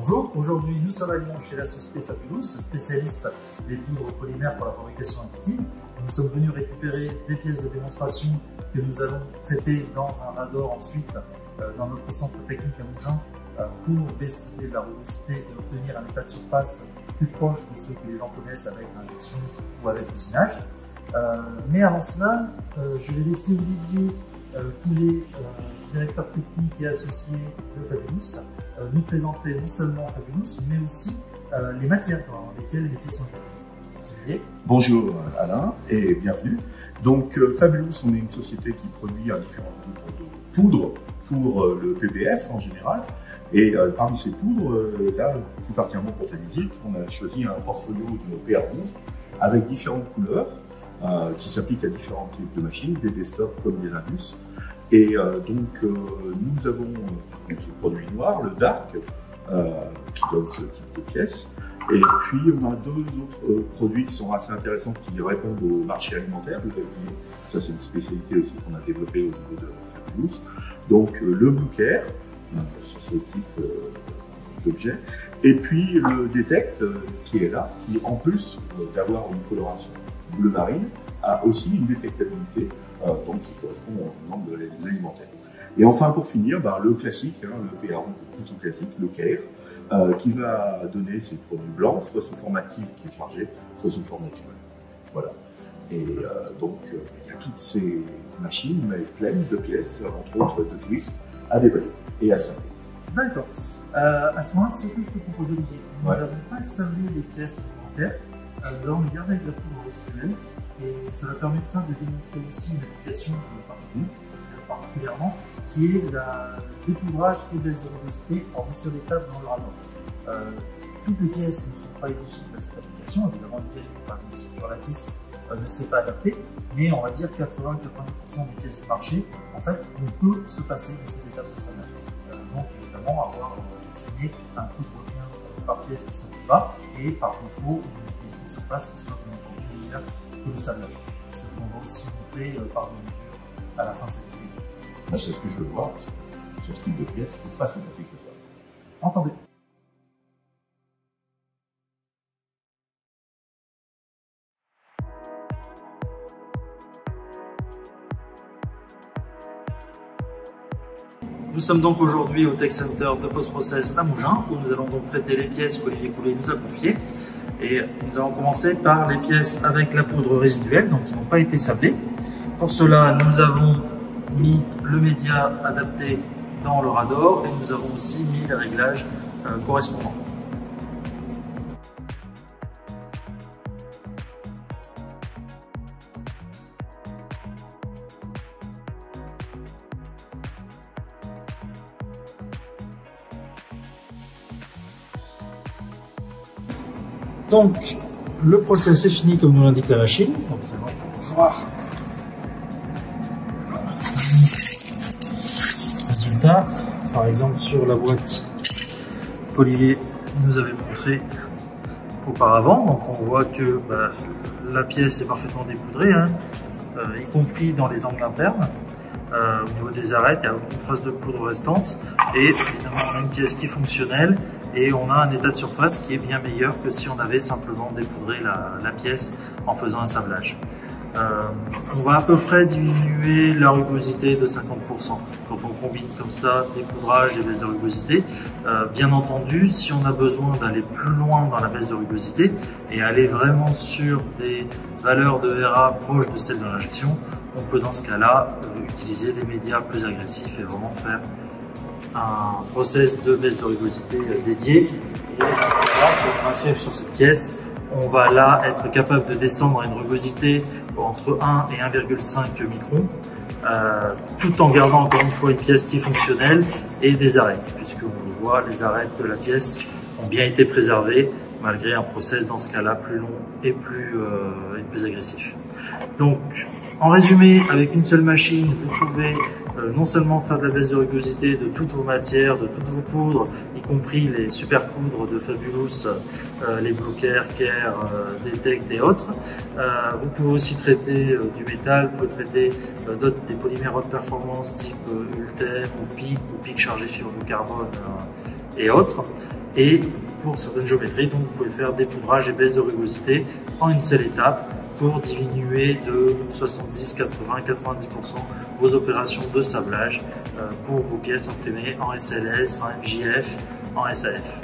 Bonjour, aujourd'hui nous sommes à Lyon chez la société Fabulous, spécialiste des poudres polymères pour la fabrication additive. Nous sommes venus récupérer des pièces de démonstration que nous allons traiter dans un radar ensuite dans notre centre technique à Mougins pour baisser la rugosité et obtenir un état de surface plus proche de ceux que les gens connaissent avec l'injection ou avec l'usinage. Mais avant cela, je vais laisser Olivier, tous les directeurs techniques et associés de Fabulous, nous présenter non seulement Fabulous, mais aussi les matières dans lesquelles les pièces sont fabriquées. Bonjour Alain et bienvenue. Donc Fabulous, on est une société qui produit différents types de poudres pour le PBF en général. Et parmi ces poudres, là, plus particulièrement pour ta visite, on a choisi un portfolio de PR11 avec différentes couleurs qui s'appliquent à différents types de machines, des desktops comme des Indus. Et donc nous avons ce produit noir, le Dark, qui donne ce type de pièces. Et puis on a deux autres produits qui sont assez intéressants, qui répondent au marché alimentaire. Ça c'est une spécialité aussi qu'on a développée au niveau de Fabulous. Donc le Blue Care, sur ce type d'objet. Et puis le Detect qui est là, qui en plus d'avoir une coloration bleu marine, a aussi une détectabilité donc qui correspond au nombre de l'alimentaire. Et enfin pour finir, le classique, le PR11 plutôt classique, le Care, qui va donner ses produits blancs, soit sous forme active qui est chargé, soit sous forme naturelle. Voilà. Et donc il y a toutes ces machines mais pleines de pièces, entre autres de twists, à déballer et à sabler. D'accord. À ce moment-là, ce que je peux proposer, Olivier, nous n'avons pas sablé les pièces alimentaires, nous allons les garder avec la poudre résiduelle et ça va permettre de démontrer aussi une application particulièrement qui est la dépoudrage et baisse de rugosité en une seule étape dans le radar. Toutes les pièces ne sont pas éligibles à cette application, évidemment une pièce qui n'est pas sur la 10 ne serait pas adaptée, mais on va dire 80-90% des pièces du marché, en fait, on peut se passer de cette étape de sablage. Donc évidemment avoir destiné un coût de revient par pièce qui sont plus bas et par défaut des surfaces qui soient meilleures que le sablage. Ce qu'on va aussi montrer par des mesures à la fin de cette vidéo. C'est ce que je veux voir, parce que sur ce type de pièce, c'est pas si facile que ça. Entendez. Nous sommes donc aujourd'hui au Tech Center de Post Process à Mougins, où nous allons donc traiter les pièces qu'Olivier Coulet nous a confiées. Et nous allons commencer par les pièces avec la poudre résiduelle, donc qui n'ont pas été sablées. Pour cela, nous avons mis le média adapté dans le radar et nous avons aussi mis les réglages correspondants. Donc, le process est fini comme nous l'indique la machine. Donc, nous allons voir le résultat. Par exemple, sur la boîte qu'Olivier nous avait montré auparavant. Donc, on voit que la pièce est parfaitement dépoudrée, y compris dans les angles internes. Au niveau des arêtes, il y a une trace de poudre restante. Et évidemment, on a une pièce qui est fonctionnelle. Et on a un état de surface qui est bien meilleur que si on avait simplement dépoudré la pièce en faisant un sablage. On va à peu près diminuer la rugosité de 50% quand on combine comme ça dépoudrage et baisse de rugosité. Bien entendu, si on a besoin d'aller plus loin dans la baisse de rugosité et aller vraiment sur des valeurs de RA proches de celles de l'injection, on peut dans ce cas-là utiliser des médias plus agressifs et vraiment faire un process de baisse de rugosité dédié. Et là, on va faire sur cette pièce, on va là être capable de descendre à une rugosité entre 1 et 1,5 microns, tout en gardant encore une fois une pièce qui est fonctionnelle et des arêtes, puisque on le voit, les arêtes de la pièce ont bien été préservées malgré un process dans ce cas-là plus long et plus agressif. Donc, en résumé, avec une seule machine, vous pouvez non seulement faire de la baisse de rugosité de toutes vos matières, de toutes vos poudres, y compris les super poudres de Fabulous, les Blue Care, Detect et autres. Vous pouvez aussi traiter du métal, vous pouvez traiter des polymères haute performance type Ultem ou PIC chargé sur du carbone et autres. Et pour certaines géométries, donc vous pouvez faire dépoudrage et baisse de rugosité en une seule étape pour diminuer de 70, 80, 90% vos opérations de sablage pour vos pièces imprimées en SLS, en MJF, en SAF.